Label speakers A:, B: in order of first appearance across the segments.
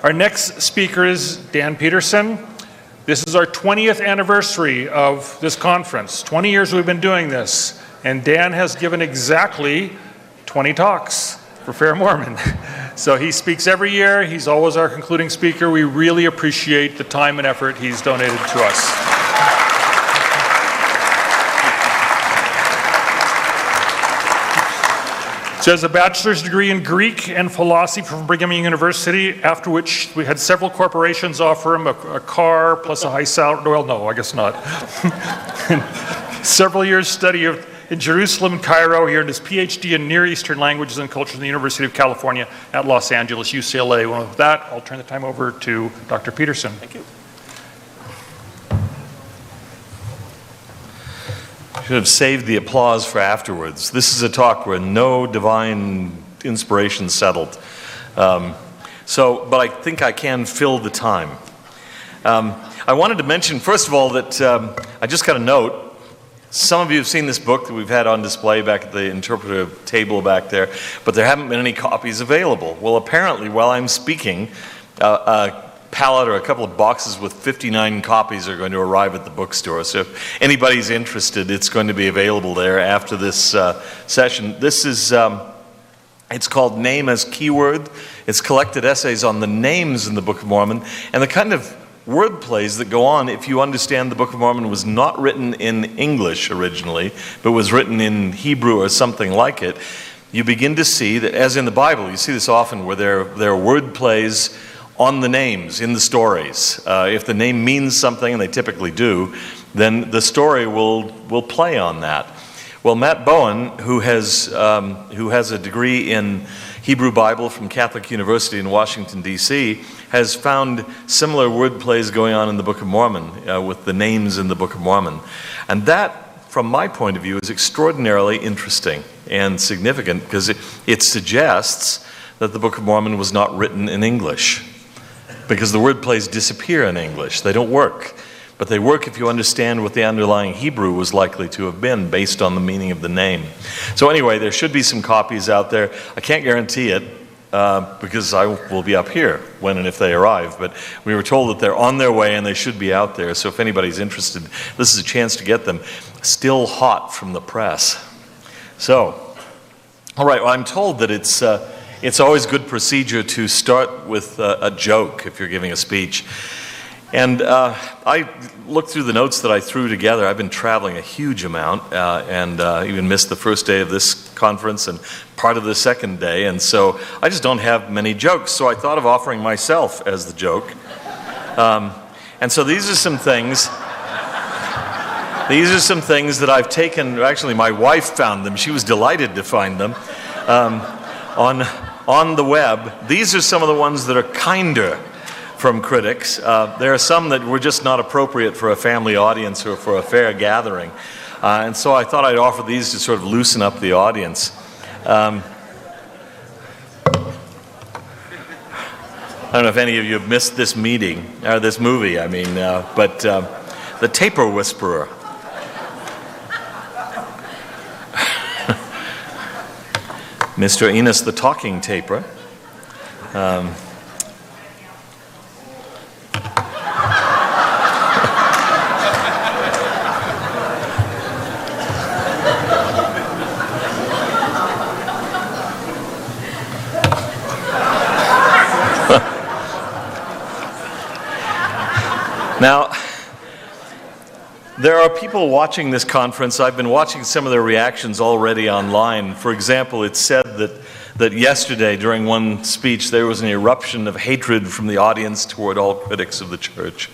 A: Our next speaker is Dan Peterson. This is our 20th anniversary of this conference. 20 years we've been doing this, and Dan has given exactly 20 talks for FairMormon. So he speaks every year. He's always our concluding speaker. We really appreciate the time and effort he's donated to us. He has a bachelor's degree in Greek and philosophy from Brigham Young University, after which we had several corporations offer him a car plus a high salary. Well, no, I guess not. Several years study in Jerusalem and Cairo. He earned his PhD in Near Eastern Languages and Cultures in the University of California at Los Angeles, UCLA. Well, with that, I'll turn the time over to Dr. Peterson.
B: Thank you. Should have saved the applause for afterwards. This is a talk where no divine inspiration settled. But I think I can fill the time. I wanted to mention, first of all, that I just got a note. Some of you have seen this book that we've had on display back at the interpretive table back there, but there haven't been any copies available. Well, apparently, while I'm speaking, a pallet or a couple of boxes with 59 copies are going to arrive at the bookstore. So if anybody's interested, it's going to be available there after this session. This is, it's called Name as Keyword. It's collected essays on the names in the Book of Mormon and the kind of word plays that go on if you understand the Book of Mormon was not written in English originally, but was written in Hebrew or something like it. You begin to see that, as in the Bible, you see this often where there are word plays on the names in the stories. If the name means something, and they typically do, then the story will play on that. Well, Matt Bowen, who has a degree in Hebrew Bible from Catholic University in Washington, D.C., has found similar word plays going on in the Book of Mormon with the names in the Book of Mormon. And that, from my point of view, is extraordinarily interesting and significant because it suggests that the Book of Mormon was not written in English. Because the word plays disappear in English. They don't work. But they work if you understand what the underlying Hebrew was likely to have been based on the meaning of the name. So anyway, there should be some copies out there. I can't guarantee it because I will be up here when and if they arrive. But we were told that they're on their way and they should be out there. So if anybody's interested, this is a chance to get them. Still hot from the press. So, all right, well, I'm told that it's always good procedure to start with a joke if you're giving a speech. And I looked through the notes that I threw together. I've been traveling a huge amount and even missed the first day of this conference and part of the second day. And so I just don't have many jokes. So I thought of offering myself as the joke. And so these are some things. These are some things that I've taken. Actually, my wife found them. She was delighted to find them. On the web. These are some of the ones that are kinder from critics. There are some that were just not appropriate for a family audience or for a fair gathering. And so I thought I'd offer these to sort of loosen up the audience. I don't know if any of you have missed this meeting, or this movie, but The Taper Whisperer. Mr. Enos the Talking Taper. Now, there are people watching this conference. I've been watching some of their reactions already online. For example, it's said that yesterday during one speech there was an eruption of hatred from the audience toward all critics of the church.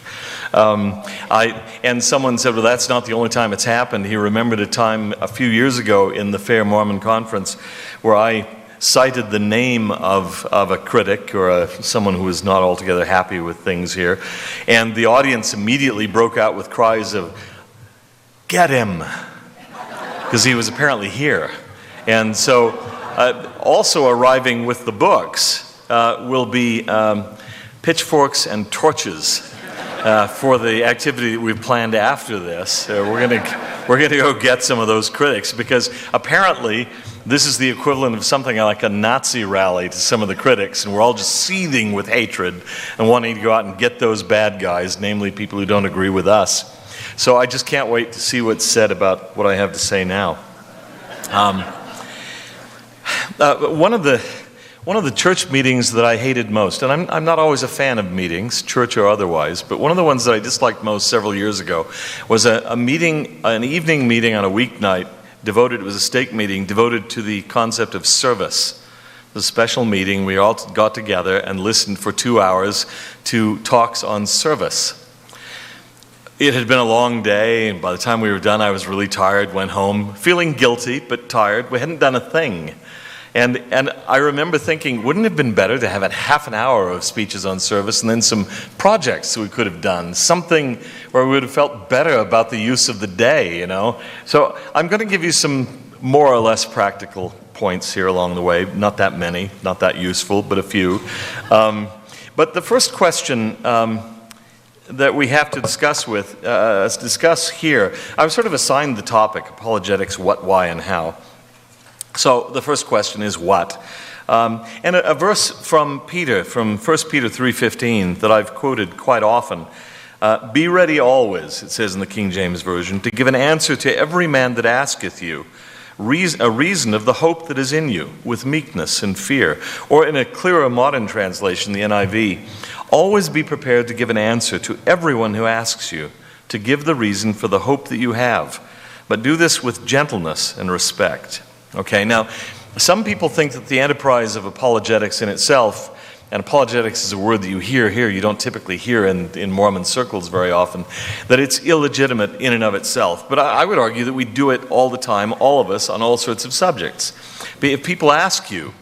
B: And someone said, well, that's not the only time it's happened. He remembered a time a few years ago in the FairMormon conference where I cited the name of a critic or someone who was not altogether happy with things here. And the audience immediately broke out with cries of, "Get him!" Because he was apparently here. And so also arriving with the books will be pitchforks and torches for the activity that we've planned after this. We're going to go get some of those critics because apparently This is the equivalent of something like a Nazi rally to some of the critics, and we're all just seething with hatred and wanting to go out and get those bad guys, namely people who don't agree with us. So I just can't wait to see what's said about what I have to say now. One of the church meetings that I hated most, and I'm not always a fan of meetings, church or otherwise, but one of the ones that I disliked most several years ago was an evening meeting on a weeknight devoted, it was a stake meeting, devoted to the concept of service. It was a special meeting. We all got together and listened for 2 hours to talks on service. It had been a long day, and by the time we were done, I was really tired, went home, feeling guilty, but tired. We hadn't done a thing. And I remember thinking, wouldn't it have been better to have had half an hour of speeches on service and then some projects we could have done, something where we would have felt better about the use of the day, you know? So I'm going to give you some more or less practical points here along the way. Not that many, not that useful, but a few. But the first question that we have to discuss here, I was sort of assigned the topic, apologetics, what, why, and how. So the first question is what? And a verse from Peter, from 1 Peter 3:15, that I've quoted quite often. Be ready always, it says in the King James Version, to give an answer to every man that asketh you, a reason of the hope that is in you, with meekness and fear. Or in a clearer modern translation, the NIV, always be prepared to give an answer to everyone who asks you, to give the reason for the hope that you have. But do this with gentleness and respect. Okay, now, some people think that the enterprise of apologetics in itself, and apologetics is a word that you hear here, you don't typically hear in Mormon circles very often, that it's illegitimate in and of itself. But I would argue that we do it all the time, all of us, on all sorts of subjects. If people ask you,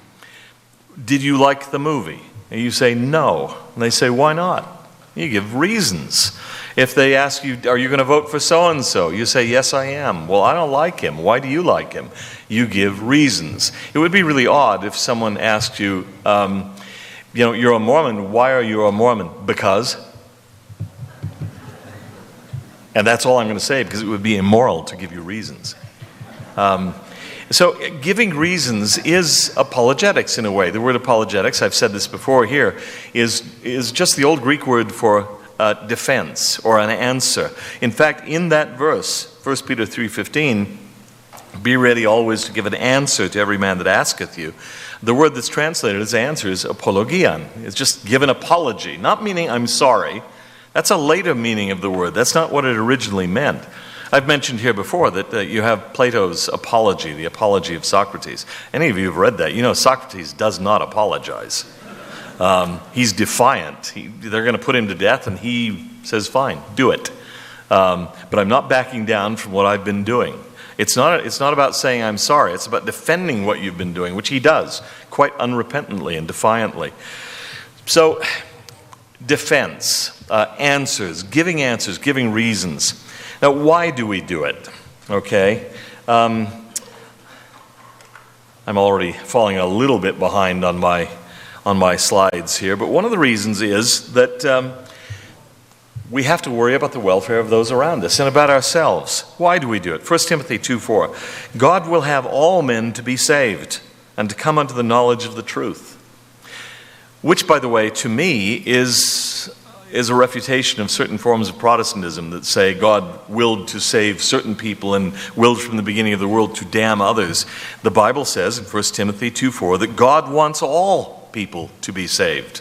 B: did you like the movie? And you say no. And they say, why not? You give reasons. If they ask you, are you going to vote for so-and-so? You say, yes, I am. Well, I don't like him. Why do you like him? You give reasons. It would be really odd if someone asked you, you're a Mormon. Why are you a Mormon? Because. And that's all I'm going to say, because it would be immoral to give you reasons. So giving reasons is apologetics in a way. The word apologetics, I've said this before here, is just the old Greek word for defense or an answer. In fact, in that verse, 1 Peter 3:15, be ready always to give an answer to every man that asketh you. The word that's translated as answer is apologian. It's just give an apology, not meaning I'm sorry. That's a later meaning of the word. That's not what it originally meant. I've mentioned here before that you have Plato's Apology, the Apology of Socrates. Any of you have read that? You know Socrates does not apologize. He's defiant. They're going to put him to death, and he says, fine, do it. But I'm not backing down from what I've been doing. It's not about saying I'm sorry. It's about defending what you've been doing, which he does quite unrepentantly and defiantly. So, defense, answers, giving reasons. Now, why do we do it? Okay. I'm already falling a little bit behind on my slides here, but one of the reasons is that we have to worry about the welfare of those around us and about ourselves. Why do we do it? 1 Timothy 2:4, God will have all men to be saved and to come unto the knowledge of the truth. Which, by the way, to me is a refutation of certain forms of Protestantism that say God willed to save certain people and willed from the beginning of the world to damn others. The Bible says in 1 Timothy 2:4 that God wants all people to be saved.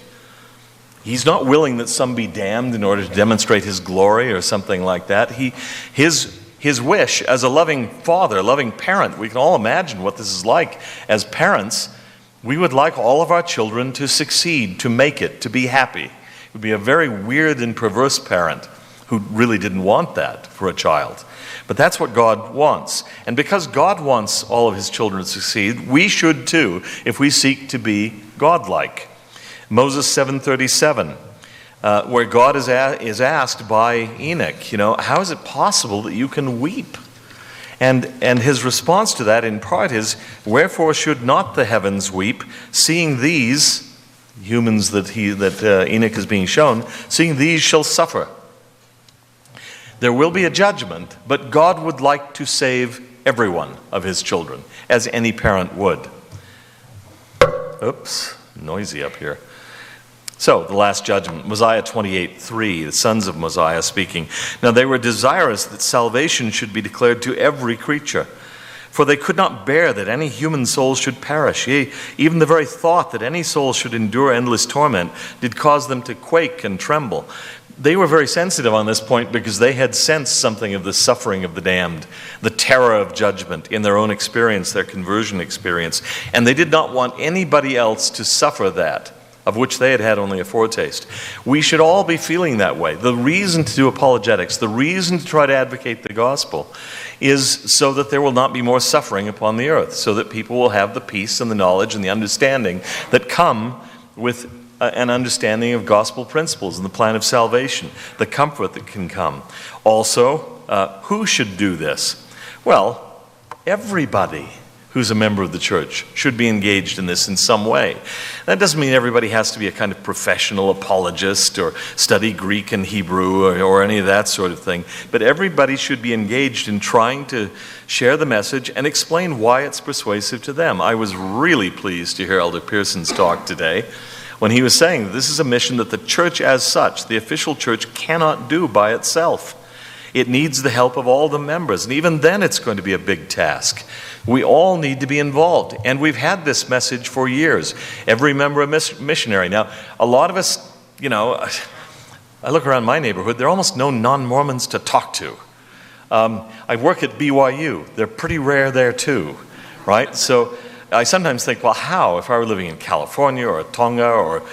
B: He's not willing that some be damned in order to demonstrate his glory or something like that. His wish as a loving father, a loving parent, we can all imagine what this is like. As parents, we would like all of our children to succeed, to make it, to be happy. It would be a very weird and perverse parent who really didn't want that for a child. But that's what God wants. And because God wants all of his children to succeed, we should too, if we seek to be godlike. Moses 7:37, where God is asked by Enoch, how is it possible that you can weep? And his response to that in part is, wherefore should not the heavens weep, seeing these humans that Enoch is being shown, seeing these shall suffer. There will be a judgment, but God would like to save every one of his children, as any parent would. Oops, noisy up here. So, the last judgment, Mosiah 28:3, the sons of Mosiah speaking. Now they were desirous that salvation should be declared to every creature, for they could not bear that any human soul should perish. Yea, even the very thought that any soul should endure endless torment did cause them to quake and tremble. They were very sensitive on this point because they had sensed something of the suffering of the damned, the terror of judgment in their own experience, their conversion experience, and they did not want anybody else to suffer that, of which they had had only a foretaste. We should all be feeling that way. The reason to do apologetics, the reason to try to advocate the gospel, is so that there will not be more suffering upon the earth, so that people will have the peace and the knowledge and the understanding that come with an understanding of gospel principles and the plan of salvation, the comfort that can come. Also, who should do this? Well, everybody who's a member of the church should be engaged in this in some way. That doesn't mean everybody has to be a kind of professional apologist or study Greek and Hebrew or any of that sort of thing, but everybody should be engaged in trying to share the message and explain why it's persuasive to them. I was really pleased to hear Elder Peterson's talk today when he was saying that this is a mission that the church as such, the official church, cannot do by itself. It needs the help of all the members, and even then it's going to be a big task. We all need to be involved, and we've had this message for years. Every member a missionary. Now, a lot of us, I look around my neighborhood, there are almost no non-Mormons to talk to. I work at BYU. They're pretty rare there too, right? So I sometimes think, well, how? If I were living in California or Tonga or,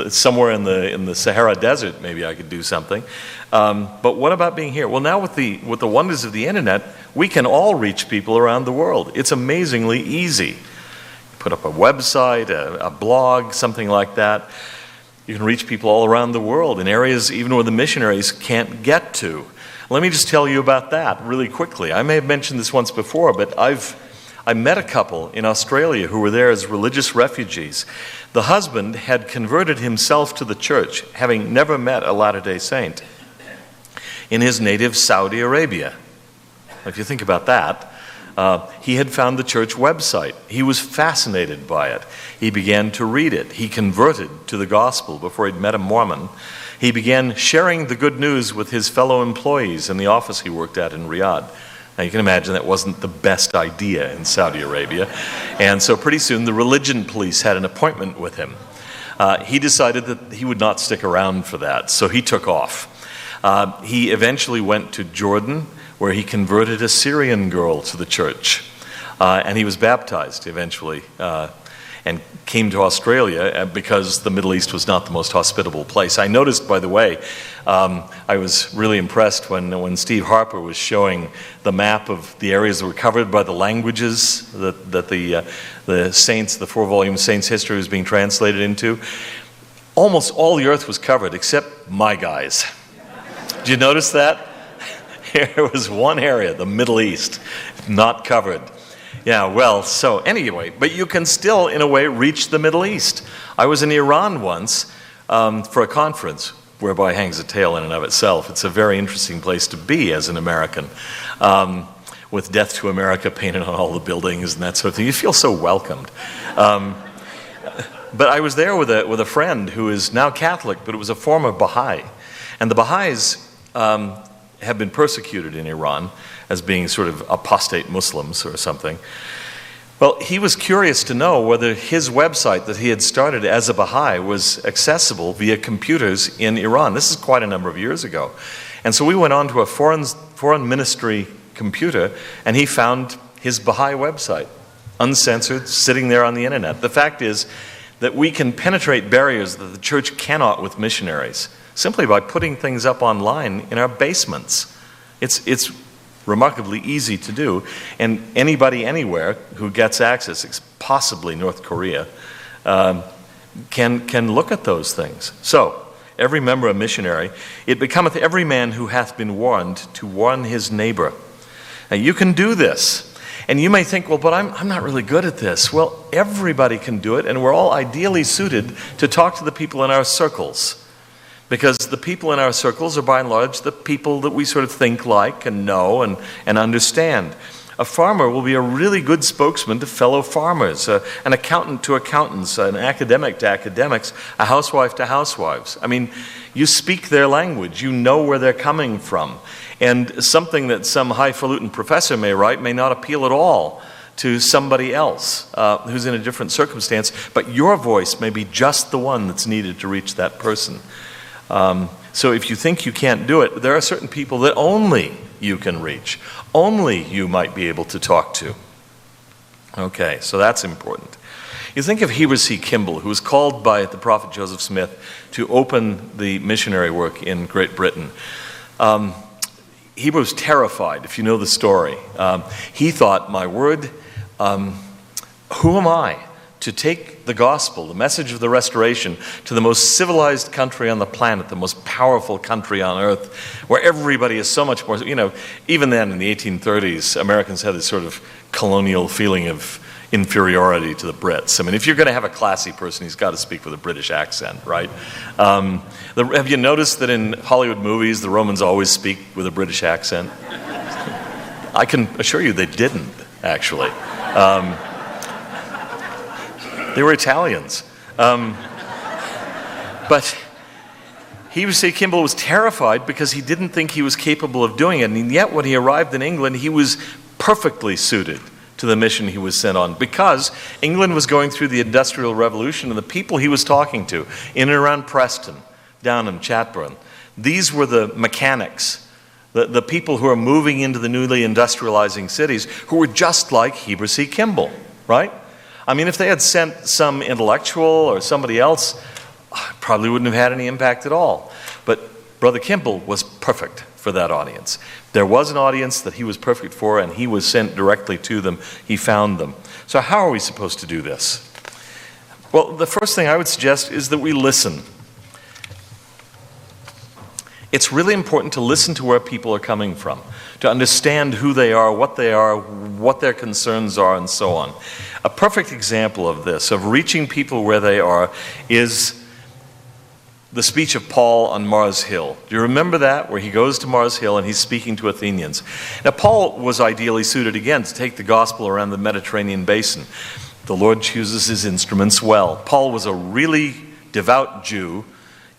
B: somewhere in the Sahara Desert, maybe I could do something. But what about being here? Well, now with the wonders of the internet, we can all reach people around the world. It's amazingly easy. Put up a website, a blog, something like that. You can reach people all around the world in areas even where the missionaries can't get to. Let me just tell you about that really quickly. I may have mentioned this once before, but I met a couple in Australia who were there as religious refugees. The husband had converted himself to the church, having never met a Latter-day Saint, in his native Saudi Arabia. If you think about that, he had found the church website. He was fascinated by it. He began to read it. He converted to the gospel before he'd met a Mormon. He began sharing the good news with his fellow employees in the office he worked at in Riyadh. Now you can imagine that wasn't the best idea in Saudi Arabia. And so pretty soon the religion police had an appointment with him. He decided that he would not stick around for that, so he took off. He eventually went to Jordan, where he converted a Syrian girl to the church. And he was baptized eventually and came to Australia because the Middle East was not the most hospitable place. I noticed, by the way, I was really impressed when Steve Harper was showing the map of the areas that were covered by the languages that the Saints, the 4-volume Saints history was being translated into. Almost all the earth was covered except my guys. Did you notice that? There was one area, the Middle East, not covered. Yeah, well, so anyway, but you can still, in a way, reach the Middle East. I was in Iran once for a conference, whereby hangs a tale in and of itself. It's a very interesting place to be as an American, with Death to America painted on all the buildings and that sort of thing. You feel so welcomed. But I was there with a friend who is now Catholic, but it was a former Baha'i. And the Baha'is have been persecuted in Iran as being sort of apostate Muslims or something. Well, he was curious to know whether his website that he had started as a Baha'i was accessible via computers in Iran. This is quite a number of years ago. And so we went on to a foreign ministry computer, and he found his Baha'i website, uncensored, sitting there on the internet. The fact is that we can penetrate barriers that the church cannot with missionaries, simply by putting things up online in our basements. It's remarkably easy to do, and anybody anywhere who gets access, possibly North Korea, can look at those things. So, every member a missionary, it becometh every man who hath been warned to warn his neighbor. Now you can do this. And you may think, well, but I'm not really good at this. Well, everybody can do it, and we're all ideally suited to talk to the people in our circles. because the people in our circles are by and large the people that we sort of think like and know and understand. A farmer will be a really good spokesman to fellow farmers, an accountant to accountants, an academic to academics, a housewife to housewives. I mean, you speak their language, you know where they're coming from. And something that some highfalutin professor may write may not appeal at all to somebody else who's in a different circumstance, but your voice may be just the one that's needed to reach that person. So if you think you can't do it, there are certain people that only you can reach, only you might be able to talk to. Okay, so that's important. You think of Heber C. Kimball, who was called by the prophet Joseph Smith to open the missionary work in Great Britain. Heber was terrified, if you know the story. He thought, my word, who am I to take the gospel, the message of the restoration, to the most civilized country on the planet, the most powerful country on earth, where everybody is so much more, even then in the 1830s, Americans had this sort of colonial feeling of inferiority to the Brits. I mean, if you're going to have a classy person, he's got to speak with a British accent, right? Have you noticed that in Hollywood movies, the Romans always speak with a British accent? I can assure you they didn't, actually. They were Italians. But Heber C. Kimball was terrified because he didn't think he was capable of doing it. And yet when he arrived in England, he was perfectly suited to the mission he was sent on, because England was going through the Industrial Revolution, and the people he was talking to in and around Preston, Downham, Chatburn, these were the mechanics, the people who are moving into the newly industrializing cities, who were just like Heber C. Kimball, right? I mean, if they had sent some intellectual or somebody else, probably wouldn't have had any impact at all. But Brother Kimball was perfect for that audience. There was an audience that he was perfect for, and he was sent directly to them. He found them. So how are we supposed to do this? Well, the first thing I would suggest is that we listen. It's really important to listen to where people are coming from, to understand who they are, what their concerns are, and so on. A perfect example of this, of reaching people where they are, is the speech of Paul on Mars Hill. Do you remember that, where he goes to Mars Hill and he's speaking to Athenians? Now, Paul was ideally suited, again, to take the gospel around the Mediterranean basin. The Lord chooses his instruments well. Paul was a really devout Jew,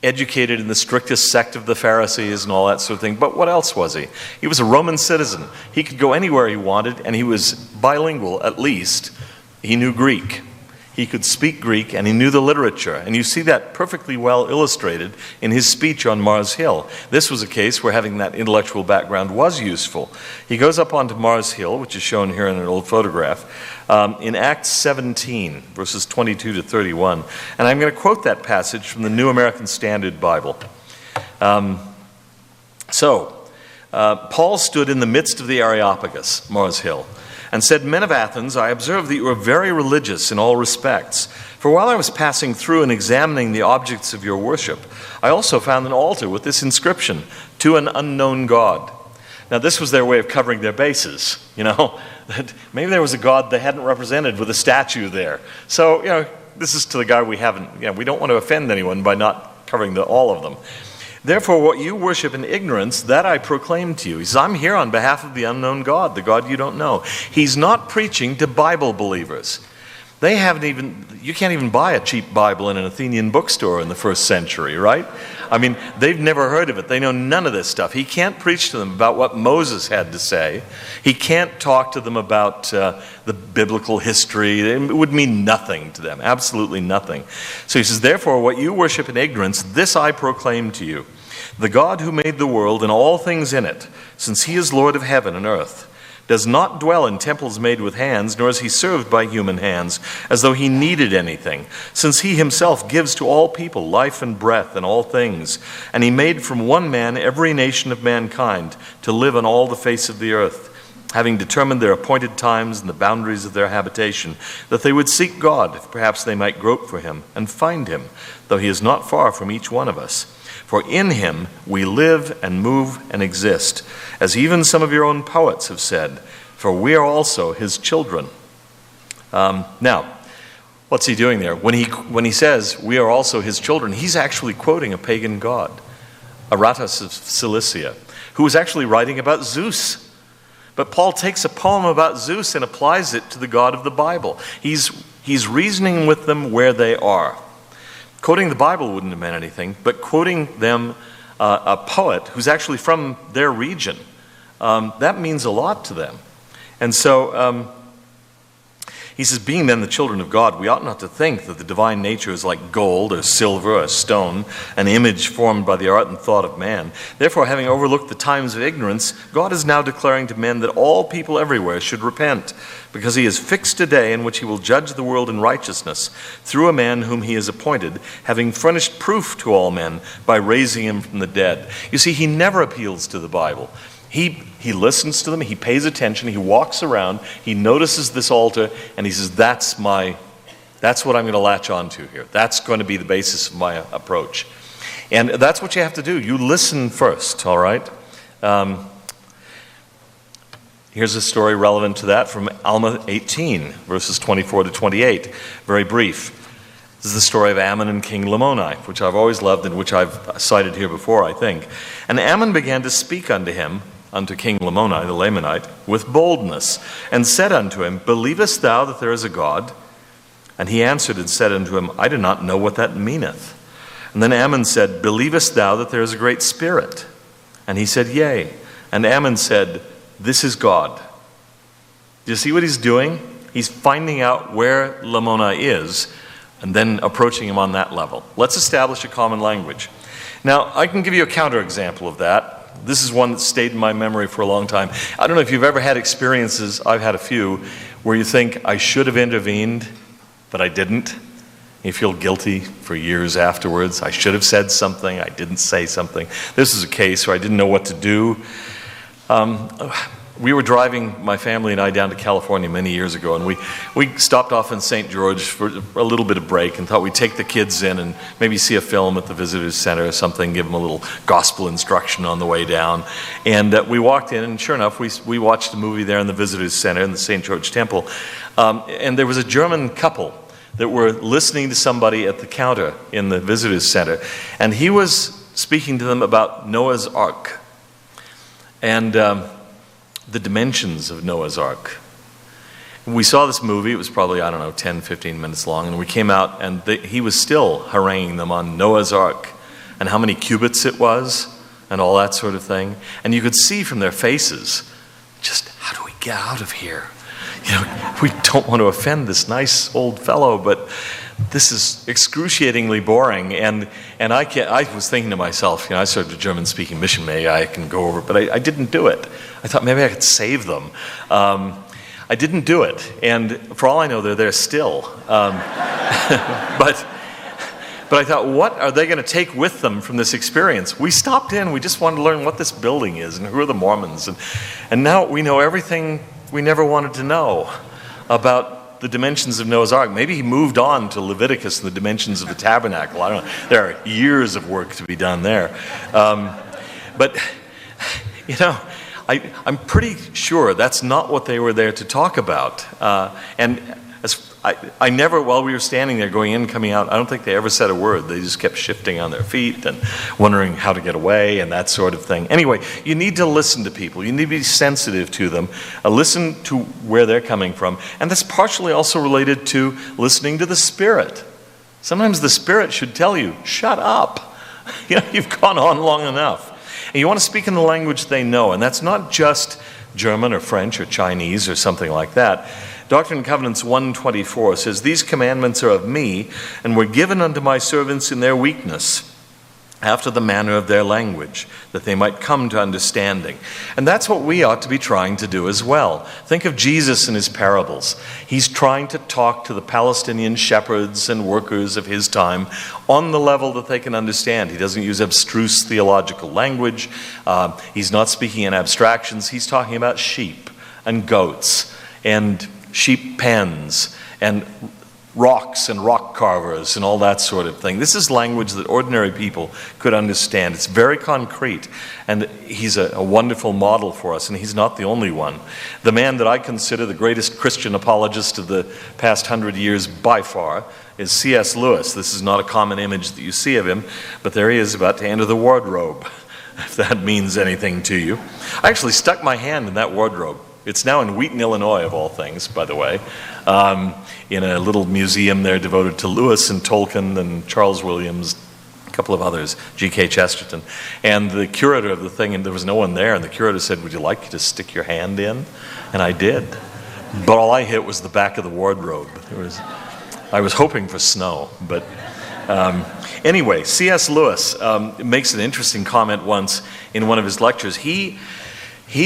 B: educated in the strictest sect of the Pharisees and all that sort of thing. But what else was he? He was a Roman citizen. He could go anywhere he wanted, and he was bilingual, at least. He knew Greek. He could speak Greek, and he knew the literature. And you see that perfectly well illustrated in his speech on Mars Hill. This was a case where having that intellectual background was useful. He goes up onto Mars Hill, which is shown here in an old photograph, in Acts 17, verses 22 to 31. And I'm going to quote that passage from the New American Standard Bible. Paul stood in the midst of the Areopagus, Mars Hill, and said, "Men of Athens, I observe that you are very religious in all respects. For while I was passing through and examining the objects of your worship, I also found an altar with this inscription, 'To an unknown God.'" Now, this was their way of covering their bases, that maybe there was a God they hadn't represented with a statue there. So, this is to the guy we haven't, we don't want to offend anyone by not covering all of them. "Therefore, what you worship in ignorance, that I proclaim to you." He says, I'm here on behalf of the unknown God, the God you don't know. He's not preaching to Bible believers. You can't even buy a cheap Bible in an Athenian bookstore in the first century, right? I mean, they've never heard of it. They know none of this stuff. He can't preach to them about what Moses had to say. He can't talk to them about the biblical history. It would mean nothing to them, absolutely nothing. So he says, "Therefore, what you worship in ignorance, this I proclaim to you. The God who made the world and all things in it, since he is Lord of heaven and earth, does not dwell in temples made with hands, nor is he served by human hands, as though he needed anything, since he himself gives to all people life and breath and all things. And he made from one man every nation of mankind to live on all the face of the earth, having determined their appointed times and the boundaries of their habitation, that they would seek God, if perhaps they might grope for him, and find him, though he is not far from each one of us. For in him we live and move and exist, as even some of your own poets have said, for we are also his children." Now, what's he doing there? When he says we are also his children, he's actually quoting a pagan god. Aratus of Cilicia, who was actually writing about Zeus. But Paul takes a poem about Zeus and applies it to the God of the Bible. He's reasoning with them where they are. Quoting the Bible wouldn't have meant anything, but quoting them a poet who's actually from their region, that means a lot to them. And so he says, being then the children of God, we ought not to think that the divine nature is like gold or silver or stone, an image formed by the art and thought of man. Therefore, having overlooked the times of ignorance, God is now declaring to men that all people everywhere should repent, because he has fixed a day in which he will judge the world in righteousness through a man whom he has appointed, having furnished proof to all men by raising him from the dead. You see, he never appeals to the Bible. He listens to them, he pays attention, he walks around, he notices this altar, and he says, that's what I'm going to latch on to here. That's going to be the basis of my approach. And that's what you have to do. You listen first, all right? Here's a story relevant to that from Alma 18, verses 24 to 28. Very brief. This is the story of Ammon and King Lamoni, which I've always loved and which I've cited here before, I think. And Ammon began to speak unto King Lamoni, the Lamanite, with boldness, and said unto him, Believest thou that there is a God? And he answered and said unto him, I do not know what that meaneth. And then Ammon said, Believest thou that there is a great spirit? And he said, Yea. And Ammon said, This is God. Do you see what he's doing? He's finding out where Lamoni is, and then approaching him on that level. Let's establish a common language. Now, I can give you a counterexample of that. This is one that stayed in my memory for a long time. I don't know if you've ever had experiences, I've had a few, where you think, I should have intervened, but I didn't. You feel guilty for years afterwards. I should have said something, I didn't say something. This is a case where I didn't know what to do. We were driving, my family and I, down to California many years ago, and we stopped off in St. George for a little bit of break and thought we'd take the kids in and maybe see a film at the Visitors Center or something, give them a little gospel instruction on the way down. And we walked in, and sure enough, we watched a movie there in the Visitors Center in the St. George Temple. And there was a German couple that were listening to somebody at the counter in the Visitors Center, and he was speaking to them about Noah's Ark. And the dimensions of Noah's Ark. We saw this movie, it was probably, 10, 15 minutes long, and we came out and he was still haranguing them on Noah's Ark and how many cubits it was and all that sort of thing. And you could see from their faces, just how do we get out of here? We don't want to offend this nice old fellow, but this is excruciatingly boring. And I was thinking to myself, I served a German-speaking mission, maybe I can go over, but I didn't do it. I thought maybe I could save them. I didn't do it, and for all I know, they're there still. But I thought, what are they going to take with them from this experience? We stopped in, we just wanted to learn what this building is and who are the Mormons. And now we know everything we never wanted to know about the dimensions of Noah's Ark. Maybe he moved on to Leviticus and the dimensions of the tabernacle. I don't know. There are years of work to be done there. But I'm pretty sure that's not what they were there to talk about. And I never, while we were standing there going in, coming out, I don't think they ever said a word. They just kept shifting on their feet and wondering how to get away and that sort of thing. Anyway, you need to listen to people. You need to be sensitive to them. Listen to where they're coming from. And that's partially also related to listening to the Spirit. Sometimes the Spirit should tell you, shut up. You've gone on long enough. And you want to speak in the language they know. And that's not just German or French or Chinese or something like that. Doctrine and Covenants 1:24 says, These commandments are of me, and were given unto my servants in their weakness, after the manner of their language, that they might come to understanding. And that's what we ought to be trying to do as well. Think of Jesus and his parables. He's trying to talk to the Palestinian shepherds and workers of his time on the level that they can understand. He doesn't use abstruse theological language. He's not speaking in abstractions. He's talking about sheep and goats and sheep pens and rocks and rock carvers and all that sort of thing. This is language that ordinary people could understand. It's very concrete, and he's a wonderful model for us, and he's not the only one. The man that I consider the greatest Christian apologist of the past 100 years by far is C.S. Lewis. This is not a common image that you see of him, but there he is about to enter the wardrobe. if that means anything to you. I actually stuck my hand in that wardrobe. It's now in Wheaton, Illinois, of all things, by the way, in a little museum there devoted to Lewis and Tolkien and Charles Williams, a couple of others, G.K. Chesterton. And the curator of the thing, and there was no one there, and the curator said, "Would you like to stick your hand in?" And I did. But all I hit was the back of the wardrobe. I was hoping for snow, but anyway, C.S. Lewis makes an interesting comment once in one of his lectures. He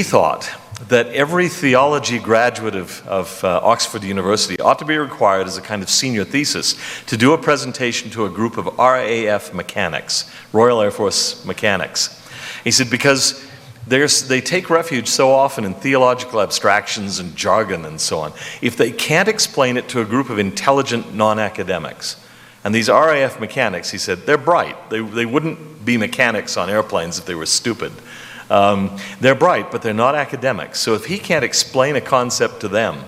B: thought that every theology graduate of Oxford University ought to be required as a kind of senior thesis to do a presentation to a group of RAF mechanics, Royal Air Force mechanics. He said, because they take refuge so often in theological abstractions and jargon and so on. If they can't explain it to a group of intelligent non-academics, and these RAF mechanics, he said, they're bright. They wouldn't be mechanics on airplanes if they were stupid. They're bright, but they're not academics. So if he can't explain a concept to them,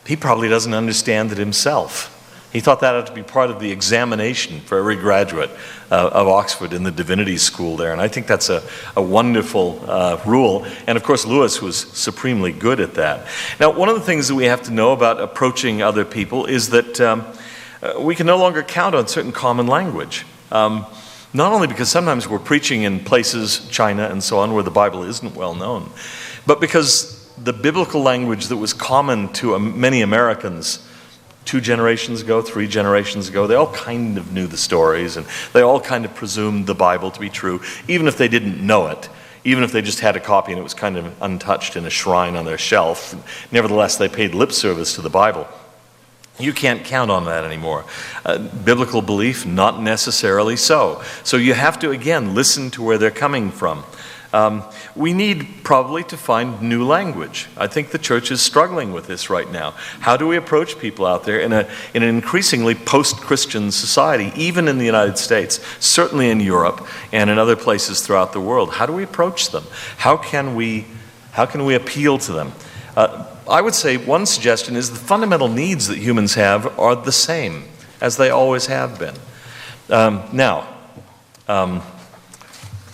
B: he probably doesn't understand it himself. He thought that had to be part of the examination for every graduate of Oxford in the divinity school there. And I think that's a wonderful rule. And of course, Lewis was supremely good at that. Now, one of the things that we have to know about approaching other people is that we can no longer count on certain common language. Not only because sometimes we're preaching in places, China and so on, where the Bible isn't well known, but because the biblical language that was common to many Americans 2 generations ago, 3 generations ago, they all kind of knew the stories, and they all kind of presumed the Bible to be true, even if they didn't know it, even if they just had a copy and it was kind of untouched in a shrine on their shelf. Nevertheless, they paid lip service to the Bible. You can't count on that anymore. Biblical belief, not necessarily so. So you have to, again, listen to where they're coming from. We need probably to find new language. I think the church is struggling with this right now. How do we approach people out there in an increasingly post-Christian society, even in the United States, certainly in Europe and in other places throughout the world? How do we approach them? How can we appeal to them? I would say one suggestion is the fundamental needs that humans have are the same as they always have been.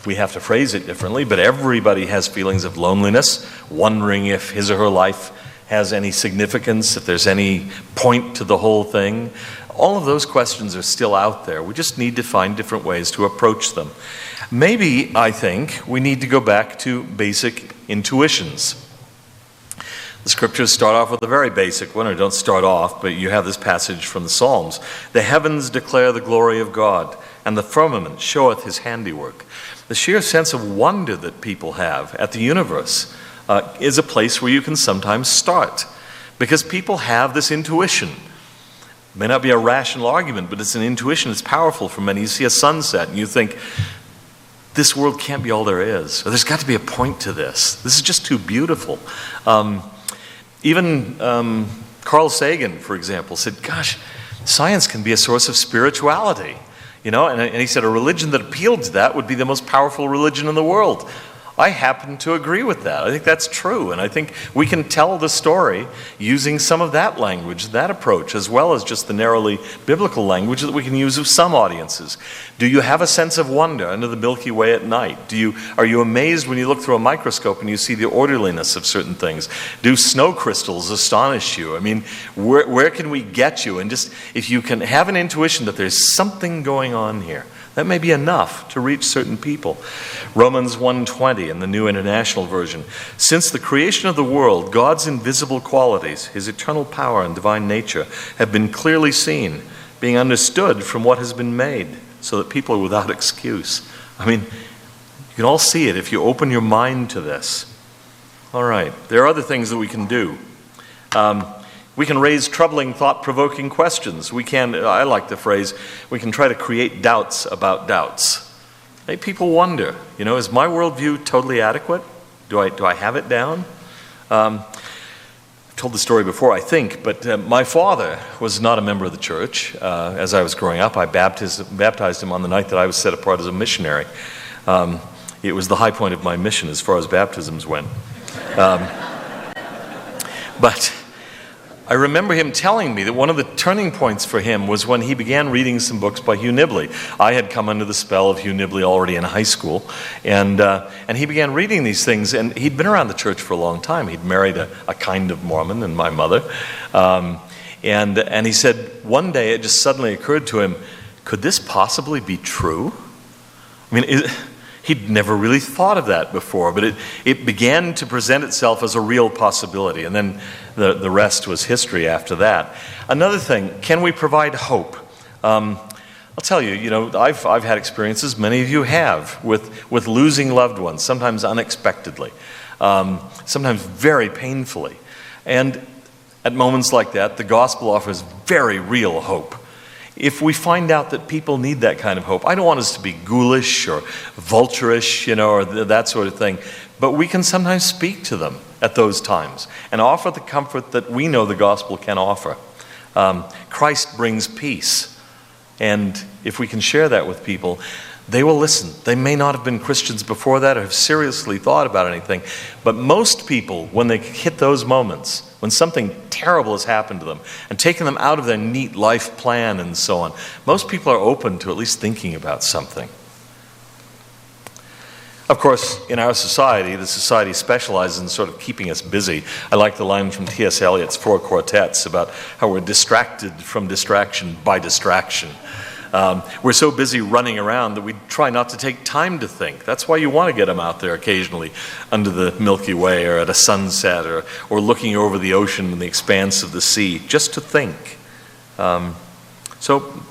B: We have to phrase it differently, but everybody has feelings of loneliness, wondering if his or her life has any significance, if there's any point to the whole thing. All of those questions are still out there. We just need to find different ways to approach them. Maybe, I think, we need to go back to basic intuitions. The scriptures start off with a very basic one, or don't start off, but you have this passage from the Psalms. The heavens declare the glory of God, and the firmament showeth his handiwork. The sheer sense of wonder that people have at the universe is a place where you can sometimes start, because people have this intuition. It may not be a rational argument, but it's an intuition that's powerful for many. You see a sunset and you think, this world can't be all there is, or there's got to be a point to this. This is just too beautiful. Even Carl Sagan, for example, said, gosh, science can be a source of spirituality. You know, and he said a religion that appealed to that would be the most powerful religion in the world. I happen to agree with that. I think that's true, and I think we can tell the story using some of that language, that approach, as well as just the narrowly biblical language that we can use with some audiences. Do you have a sense of wonder under the Milky Way at night? Are you amazed when you look through a microscope and you see the orderliness of certain things? Do snow crystals astonish you? I mean, where can we get you? And just if you can have an intuition that there's something going on here, that may be enough to reach certain people. Romans 1:20 in the New International Version. Since the creation of the world, God's invisible qualities, his eternal power and divine nature, have been clearly seen, being understood from what has been made, so that people are without excuse. I mean, you can all see it if you open your mind to this. All right, there are other things that we can do. We can raise troubling, thought-provoking questions. I like the phrase, we can try to create doubts about doubts. Hey, people wonder, is my worldview totally adequate? Do I have it down? I've told the story before, I think, but my father was not a member of the church. As I was growing up, I baptized him on the night that I was set apart as a missionary. It was the high point of my mission as far as baptisms went. But I remember him telling me that one of the turning points for him was when he began reading some books by Hugh Nibley. I had come under the spell of Hugh Nibley already in high school, and he began reading these things, and he'd been around the church for a long time. He'd married a kind of Mormon and my mother, and he said one day it just suddenly occurred to him, could this possibly be true? I mean, he'd never really thought of that before, but it began to present itself as a real possibility, and then the rest was history after that. Another thing, can we provide hope? I'll tell you, I've had experiences, many of you have, with losing loved ones, sometimes unexpectedly, sometimes very painfully. And at moments like that, the gospel offers very real hope. If we find out that people need that kind of hope, I don't want us to be ghoulish or vulturish, or that sort of thing, but we can sometimes speak to them at those times and offer the comfort that we know the gospel can offer. Christ brings peace, and if we can share that with people, they will listen. They may not have been Christians before that or have seriously thought about anything, but most people, when they hit those moments, when something terrible has happened to them and taken them out of their neat life plan and so on, most people are open to at least thinking about something. Of course, in our society, the society specializes in sort of keeping us busy. I like the line from T.S. Eliot's Four Quartets about how we're distracted from distraction by distraction. We're so busy running around that we try not to take time to think. That's why you want to get them out there occasionally under the Milky Way or at a sunset or looking over the ocean and the expanse of the sea, just to think. So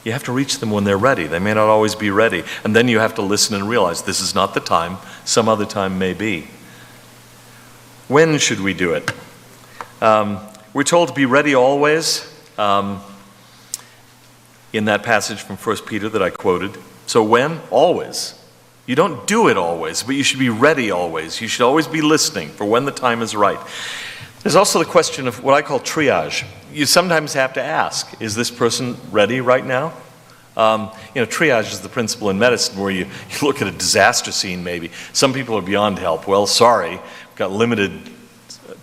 B: you have to reach them when they're ready. They may not always be ready. And then you have to listen and realize this is not the time. Some other time may be. When should we do it? We're told to be ready always. In that passage from 1 Peter that I quoted. So when? Always. You don't do it always, but you should be ready always. You should always be listening for when the time is right. There's also the question of what I call triage. You sometimes have to ask, is this person ready right now? Triage is the principle in medicine where you look at a disaster scene maybe. Some people are beyond help. Well, sorry, we've got limited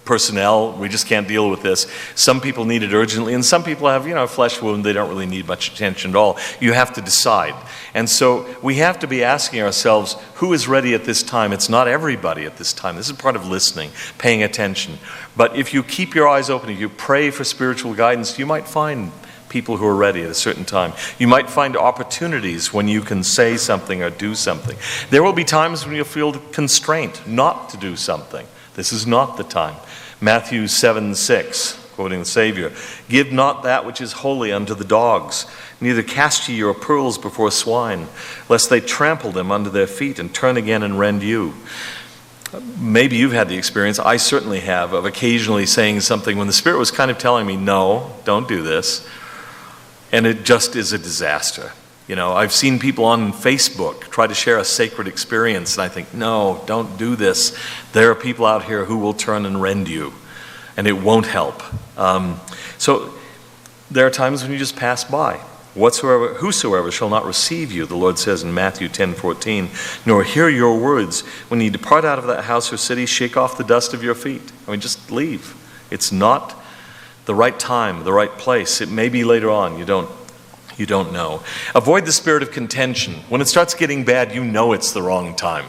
B: personnel, we just can't deal with this. Some people need it urgently, and some people have, a flesh wound, they don't really need much attention at all. You have to decide. And so we have to be asking ourselves, who is ready at this time? It's not everybody at this time. This is part of listening, paying attention. But if you keep your eyes open, if you pray for spiritual guidance, you might find people who are ready at a certain time. You might find opportunities when you can say something or do something. There will be times when you'll feel constraint not to do something. This is not the time. Matthew 7:6, quoting the Savior, "Give not that which is holy unto the dogs, neither cast ye your pearls before swine, lest they trample them under their feet and turn again and rend you." Maybe you've had the experience, I certainly have, of occasionally saying something when the Spirit was kind of telling me, no, don't do this, and it just is a disaster. I've seen people on Facebook try to share a sacred experience, and I think, no, don't do this. There are people out here who will turn and rend you, and it won't help. So there are times when you just pass by. Whosoever shall not receive you, the Lord says in Matthew 10:14, nor hear your words, when you depart out of that house or city, shake off the dust of your feet. Just leave. It's not the right time, the right place. It may be later on. You don't know. Avoid the spirit of contention. When it starts getting bad, you know it's the wrong time.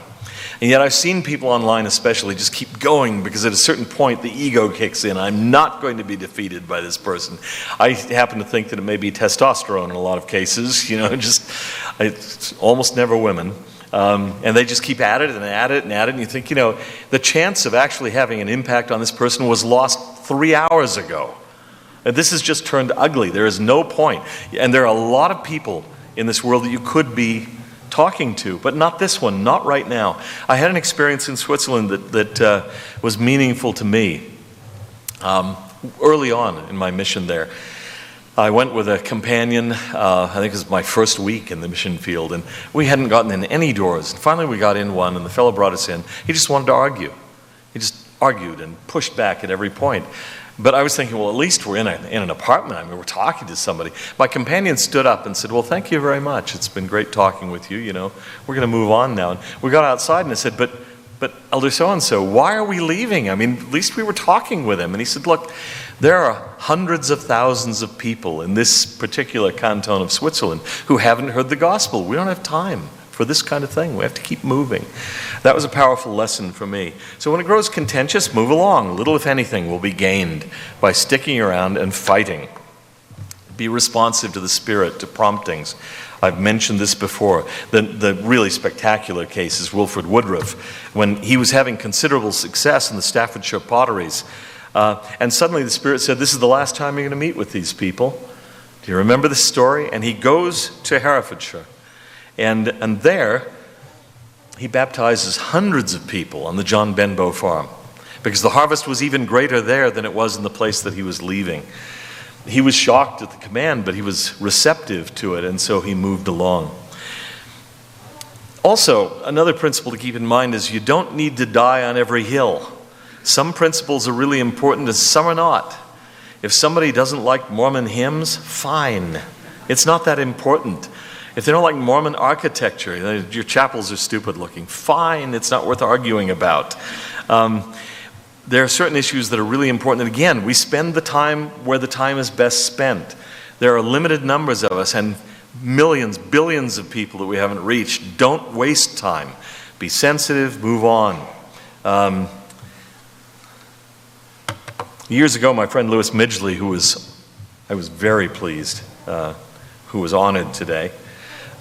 B: And yet I've seen people online especially just keep going because at a certain point the ego kicks in. I'm not going to be defeated by this person. I happen to think that it may be testosterone in a lot of cases. It's almost never women. And they just keep at it and at it and at it. And you think, the chance of actually having an impact on this person was lost 3 hours ago. This has just turned ugly. There is no point. And there are a lot of people in this world that you could be talking to, but not this one, not right now. I had an experience in Switzerland that was meaningful to me early on in my mission there. I went with a companion, I think it was my first week in the mission field, and we hadn't gotten in any doors. And finally we got in one, and the fellow brought us in. He just wanted to argue. He just argued and pushed back at every point. But I was thinking, well, at least we're in an apartment. We're talking to somebody. My companion stood up and said, well, thank you very much. It's been great talking with you. We're going to move on now. And we got outside and I said, but but Elder so-and-so, why are we leaving? I mean, at least we were talking with him. And he said, look, there are hundreds of thousands of people in this particular canton of Switzerland who haven't heard the gospel. We don't have time for this kind of thing. We have to keep moving. That was a powerful lesson for me. So when it grows contentious, move along. Little, if anything, will be gained by sticking around and fighting. Be responsive to the Spirit, to promptings. I've mentioned this before. The really spectacular case is Wilfred Woodruff, when he was having considerable success in the Staffordshire potteries. And suddenly the Spirit said, this is the last time you're going to meet with these people. Do you remember this story? And he goes to Herefordshire. And there, he baptizes hundreds of people on the John Benbow farm, because the harvest was even greater there than it was in the place that he was leaving. He was shocked at the command, but he was receptive to it, and so he moved along. Also, another principle to keep in mind is you don't need to die on every hill. Some principles are really important and some are not. If somebody doesn't like Mormon hymns, fine. It's not that important. If they don't like Mormon architecture, your chapels are stupid looking, fine, it's not worth arguing about. There are certain issues that are really important. And again, we spend the time where the time is best spent. There are limited numbers of us and millions, billions of people that we haven't reached. Don't waste time. Be sensitive, move on. Years ago, my friend Louis Midgley, I was very pleased, who was honored today,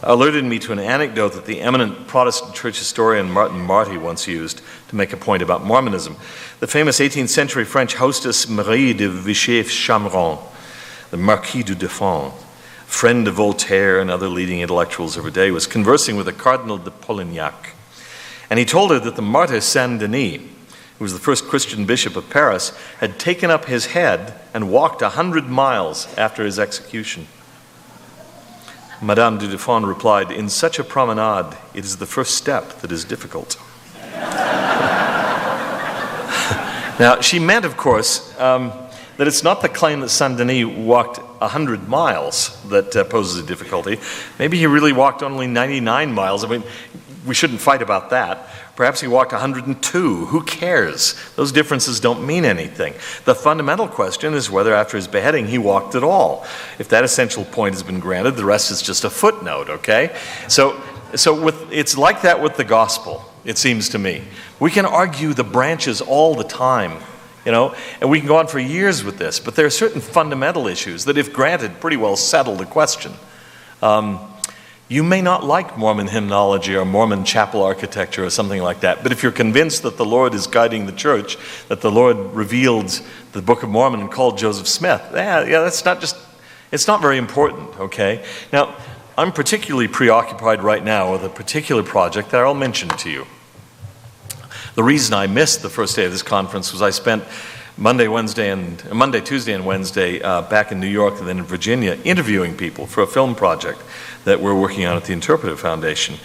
B: alerted me to an anecdote that the eminent Protestant church historian Martin Marty once used to make a point about Mormonism. The famous 18th century French hostess Marie de Vichy-Chameron, the Marquis du Deffand, friend of Voltaire and other leading intellectuals of her day, was conversing with the Cardinal de Polignac. And he told her that the martyr Saint-Denis, who was the first Christian bishop of Paris, had taken up his head and walked 100 miles after his execution. Madame du Deffand replied, in such a promenade, it is the first step that is difficult. Now, she meant, of course, that it's not the claim that Saint-Denis walked 100 miles that poses a difficulty. Maybe he really walked only 99 miles. I mean, we shouldn't fight about that. Perhaps he walked 102. Who cares? Those differences don't mean anything. The fundamental question is whether after his beheading he walked at all. If that essential point has been granted, the rest is just a footnote, okay? So it's like that with the gospel, it seems to me. We can argue the branches all the time, and we can go on for years with this, but there are certain fundamental issues that, if granted, pretty well settle the question. You may not like Mormon hymnology or Mormon chapel architecture or something like that, but if you're convinced that the Lord is guiding the church, that the Lord revealed the Book of Mormon and called Joseph Smith, it's not very important, okay? Now, I'm particularly preoccupied right now with a particular project that I'll mention to you. The reason I missed the first day of this conference was I spent Monday, Tuesday, and Wednesday back in New York and then in Virginia interviewing people for a film project that we're working on at the Interpretive Foundation.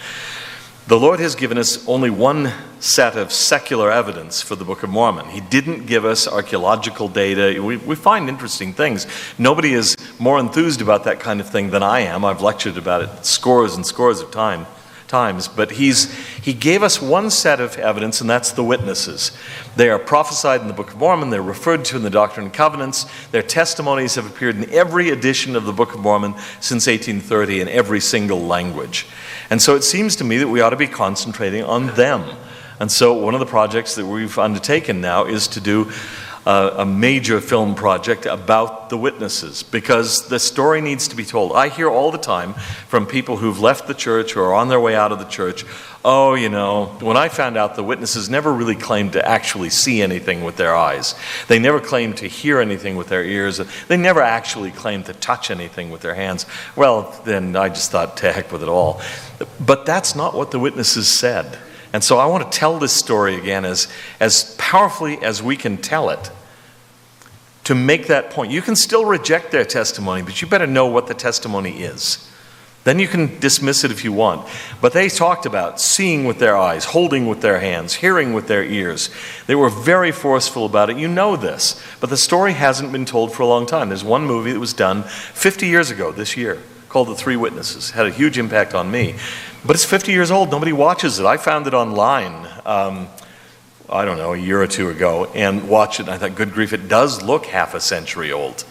B: The Lord has given us only one set of secular evidence for the Book of Mormon. He didn't give us archaeological data. We find interesting things. Nobody is more enthused about that kind of thing than I am. I've lectured about it scores and scores of times, but he gave us one set of evidence, and that's the witnesses. They are prophesied in the Book of Mormon. They're referred to in the Doctrine and Covenants. Their testimonies have appeared in every edition of the Book of Mormon since 1830 in every single language. And so it seems to me that we ought to be concentrating on them. And so one of the projects that we've undertaken now is to do a major film project about the witnesses, because the story needs to be told. I hear all the time from people who've left the church or are on their way out of the church, when I found out the witnesses never really claimed to actually see anything with their eyes. They never claimed to hear anything with their ears. They never actually claimed to touch anything with their hands. Well, then I just thought, to heck with it all. But that's not what the witnesses said. And so I want to tell this story again as powerfully as we can tell it to make that point. You can still reject their testimony, but you better know what the testimony is. Then you can dismiss it if you want. But they talked about seeing with their eyes, holding with their hands, hearing with their ears. They were very forceful about it. You know this. But the story hasn't been told for a long time. There's one movie that was done 50 years ago this year called The Three Witnesses. Had a huge impact on me. But it's 50 years old. Nobody watches it. I found it online. I don't know, a year or two ago and watched it, and I thought, good grief, it does look half a century old.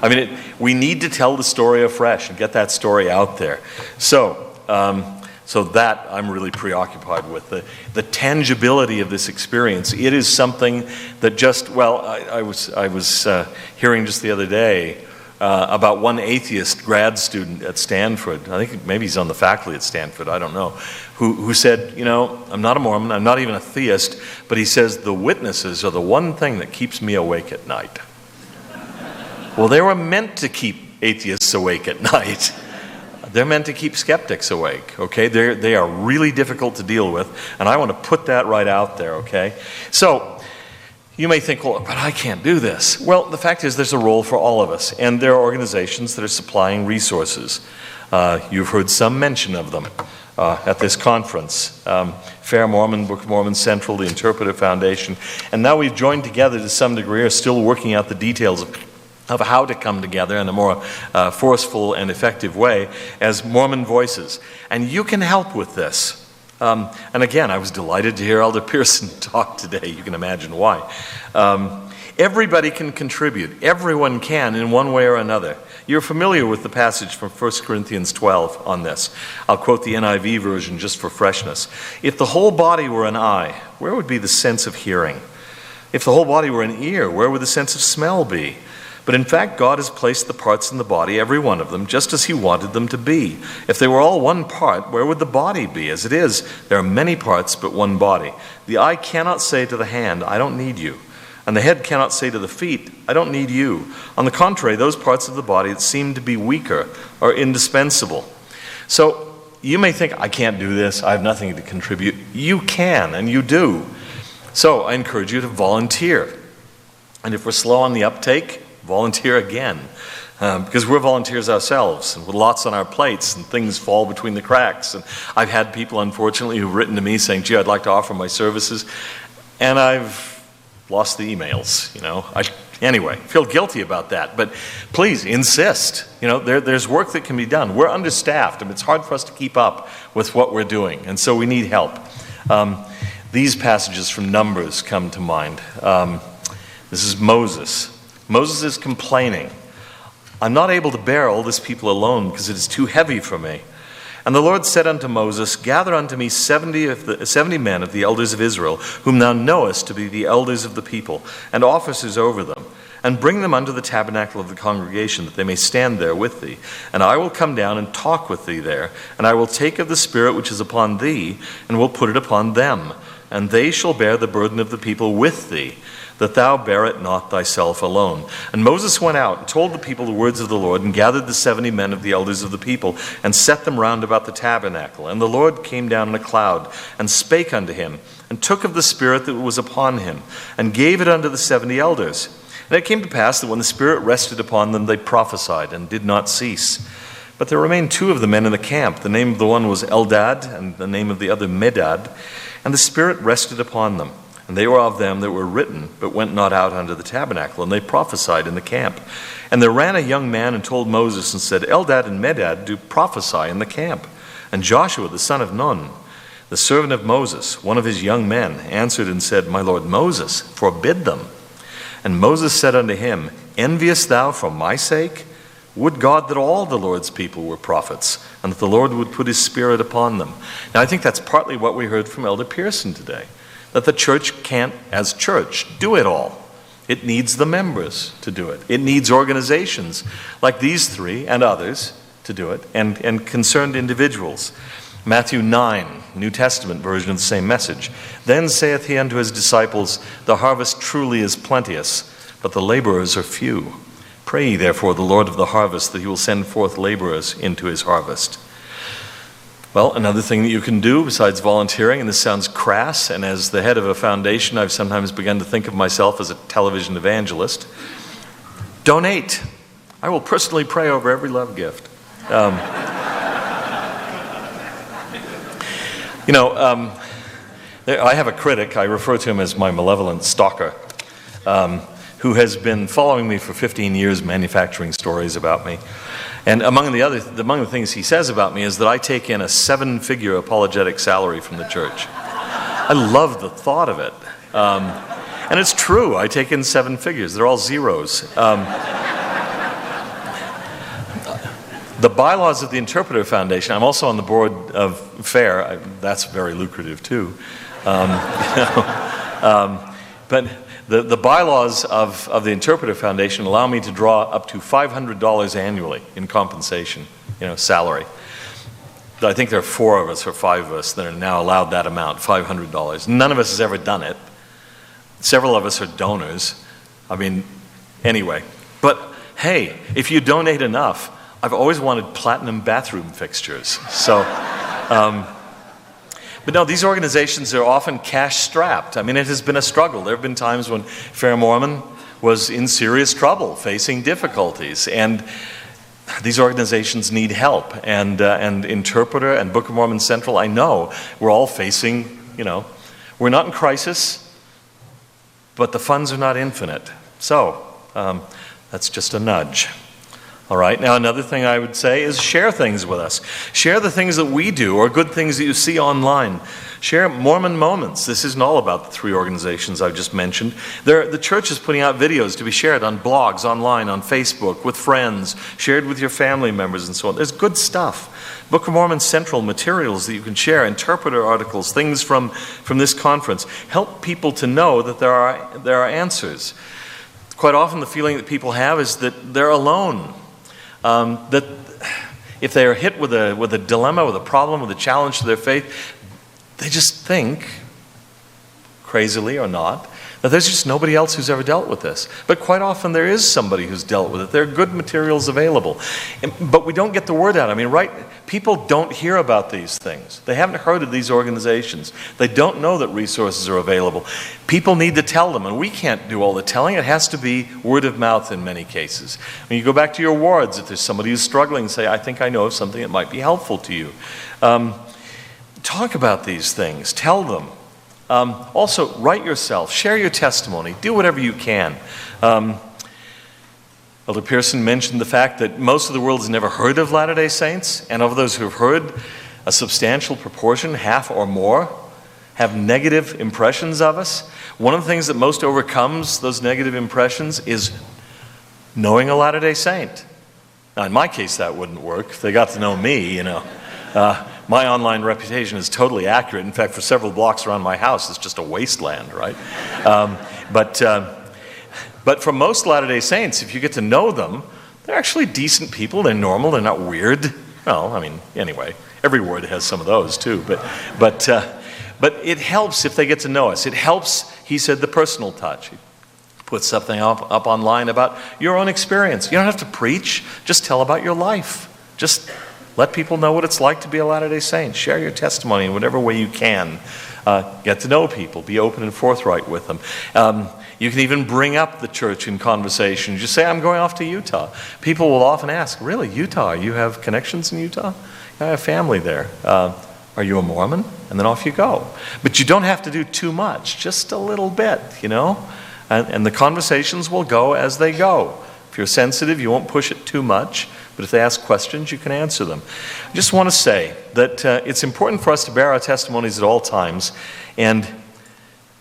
B: I mean, we need to tell the story afresh and get that story out there. So that I'm really preoccupied with, the tangibility of this experience. It is something that just, well, I was hearing just the other day about one atheist grad student at Stanford. I think maybe he's on the faculty at Stanford, I don't know, who said, you know, I'm not a Mormon, I'm not even a theist, but he says the witnesses are the one thing that keeps me awake at night. Well, they were meant to keep atheists awake at night. They're meant to keep skeptics awake, okay? They are really difficult to deal with, and I want to put that right out there, okay? So, you may think, well, but I can't do this. Well, the fact is there's a role for all of us, and there are organizations that are supplying resources. You've heard some mention of them at this conference. FairMormon, Book of Mormon Central, the Interpretive Foundation, and now we've joined together to some degree, are still working out the details of how to come together in a more forceful and effective way as Mormon voices. And you can help with this. And again, I was delighted to hear Elder Peterson talk today. You can imagine why. Everybody can contribute. Everyone can in one way or another. You're familiar with the passage from 1 Corinthians 12 on this. I'll quote the NIV version just for freshness. If the whole body were an eye, where would be the sense of hearing? If the whole body were an ear, where would the sense of smell be? But in fact, God has placed the parts in the body, every one of them, just as he wanted them to be. If they were all one part, where would the body be? As it is, there are many parts, but one body. The eye cannot say to the hand, I don't need you. And the head cannot say to the feet, I don't need you. On the contrary, those parts of the body that seem to be weaker are indispensable. So you may think, I can't do this, I have nothing to contribute. You can, and you do. So I encourage you to volunteer. And if we're slow on the uptake, volunteer again, because we're volunteers ourselves, and with lots on our plates, and things fall between the cracks. And I've had people, unfortunately, who've written to me saying, gee, I'd like to offer my services, and I've lost the emails, you know. Anyway, feel guilty about that, but please insist. You know, there's work that can be done. We're understaffed, and it's hard for us to keep up with what we're doing, and so we need help. These passages from Numbers come to mind. This is Moses. Moses is complaining, I'm not able to bear all this people alone because it is too heavy for me. And the Lord said unto Moses, gather unto me 70 men of the elders of Israel, whom thou knowest to be the elders of the people, and officers over them, and bring them unto the tabernacle of the congregation, that they may stand there with thee. And I will come down and talk with thee there, and I will take of the Spirit which is upon thee, and will put it upon them. And they shall bear the burden of the people with thee, that thou bear it not thyself alone. And Moses went out and told the people the words of the Lord, and gathered the 70 men of the elders of the people, and set them round about the tabernacle. And the Lord came down in a cloud, and spake unto him, and took of the Spirit that was upon him, and gave it unto the 70 elders. And it came to pass that when the Spirit rested upon them, they prophesied, and did not cease. But there remained 2 of the men in the camp. The name of the one was Eldad, and the name of the other Medad. And the Spirit rested upon them. And they were of them that were written, but went not out unto the tabernacle, and they prophesied in the camp. And there ran a young man and told Moses, and said, Eldad and Medad do prophesy in the camp. And Joshua the son of Nun, the servant of Moses, one of his young men, answered and said, My lord Moses, forbid them. And Moses said unto him, Enviest thou for my sake? Would God that all the Lord's people were prophets, and that the Lord would put his Spirit upon them. Now I think that's partly what we heard from Elder Peterson today, that the church can't, as church, do it all. It needs the members to do it. It needs organizations like these 3 and others to do it, and concerned individuals. Matthew 9, New Testament version of the same message. Then saith he unto his disciples, The harvest truly is plenteous, but the laborers are few. Pray ye therefore the Lord of the harvest, that he will send forth laborers into his harvest. Well, another thing that you can do besides volunteering, and this sounds crass, and as the head of a foundation, I've sometimes begun to think of myself as a television evangelist. Donate. I will personally pray over every love gift. I have a critic, I refer to him as my malevolent stalker, who has been following me for 15 years, manufacturing stories about me. And among the things he says about me is that I take in a 7-figure apologetic salary from the church. I love the thought of it. And it's true, I take in 7 figures. They're all zeros. The bylaws of the Interpreter Foundation, I'm also on the board of FAIR. That's very lucrative too. But the bylaws of the Interpreter Foundation allow me to draw up to $500 annually in compensation, salary. I think there are 4 of us or 5 of us that are now allowed that amount, $500. None of us has ever done it. Several of us are donors. Anyway. But hey, if you donate enough, I've always wanted platinum bathroom fixtures. So, but no, these organizations are often cash-strapped. It has been a struggle. There have been times when FairMormon was in serious trouble, facing difficulties, and these organizations need help. And Interpreter and Book of Mormon Central, I know, we're all facing, we're not in crisis, but the funds are not infinite. So, that's just a nudge. All right, now another thing I would say is share things with us. Share the things that we do or good things that you see online. Share Mormon Moments. This isn't all about the 3 organizations I've just mentioned. The church is putting out videos to be shared on blogs, online, on Facebook, with friends, shared with your family members and so on. There's good stuff. Book of Mormon Central materials that you can share, interpreter articles, things from this conference. Help people to know that there are answers. Quite often the feeling that people have is that they're alone. That if they are hit with a dilemma, with a problem, with a challenge to their faith, they just think, crazily or not, that there's just nobody else who's ever dealt with this. But quite often there is somebody who's dealt with it. There are good materials available. But we don't get the word out. Right? People don't hear about these things. They haven't heard of these organizations. They don't know that resources are available. People need to tell them, and we can't do all the telling. It has to be word of mouth in many cases. When you go back to your wards, if there's somebody who's struggling, say, I think I know of something that might be helpful to you. Talk about these things. Tell them. Also, write yourself. Share your testimony. Do whatever you can. Elder Peterson mentioned the fact that most of the world has never heard of Latter-day Saints, and of those who have heard, a substantial proportion, half or more, have negative impressions of us. One of the things that most overcomes those negative impressions is knowing a Latter-day Saint. Now, in my case, that wouldn't work. If they got to know me, my online reputation is totally accurate. In fact, for several blocks around my house, it's just a wasteland, right? But for most Latter-day Saints, if you get to know them, they're actually decent people. They're normal. They're not weird. Well, anyway, every word has some of those too. But it helps if they get to know us. It helps, he said, the personal touch. He put something up online about your own experience. You don't have to preach. Just tell about your life. Just let people know what it's like to be a Latter-day Saint. Share your testimony in whatever way you can. Get to know people. Be open and forthright with them. You can even bring up the church in conversation. Just say, I'm going off to Utah. People will often ask, really, Utah? You have connections in Utah? I have family there. Are you a Mormon? And then off you go. But you don't have to do too much. Just a little bit, And the conversations will go as they go. If you're sensitive, you won't push it too much. But if they ask questions, you can answer them. I just want to say that it's important for us to bear our testimonies at all times and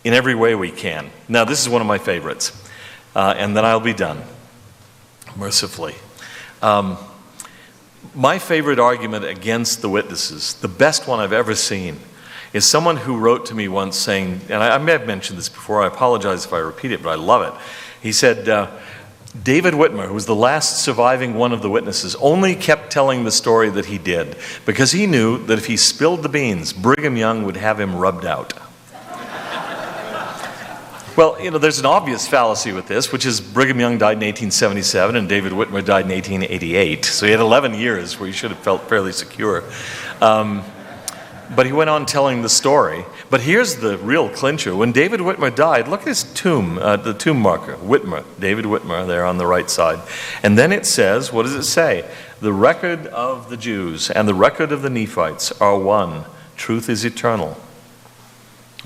B: in every way we can. Now, this is one of my favorites, and then I'll be done, mercifully. My favorite argument against the witnesses, the best one I've ever seen, is someone who wrote to me once saying, and I may have mentioned this before, I apologize if I repeat it, but I love it. He said, David Whitmer, who was the last surviving one of the witnesses, only kept telling the story that he did because he knew that if he spilled the beans, Brigham Young would have him rubbed out. Well, there's an obvious fallacy with this, which is Brigham Young died in 1877 and David Whitmer died in 1888. So he had 11 years where he should have felt fairly secure. But he went on telling the story. But here's the real clincher. When David Whitmer died, look at his tomb, the tomb marker, Whitmer, David Whitmer there on the right side. And then it says, what does it say? The record of the Jews and the record of the Nephites are one. Truth is eternal.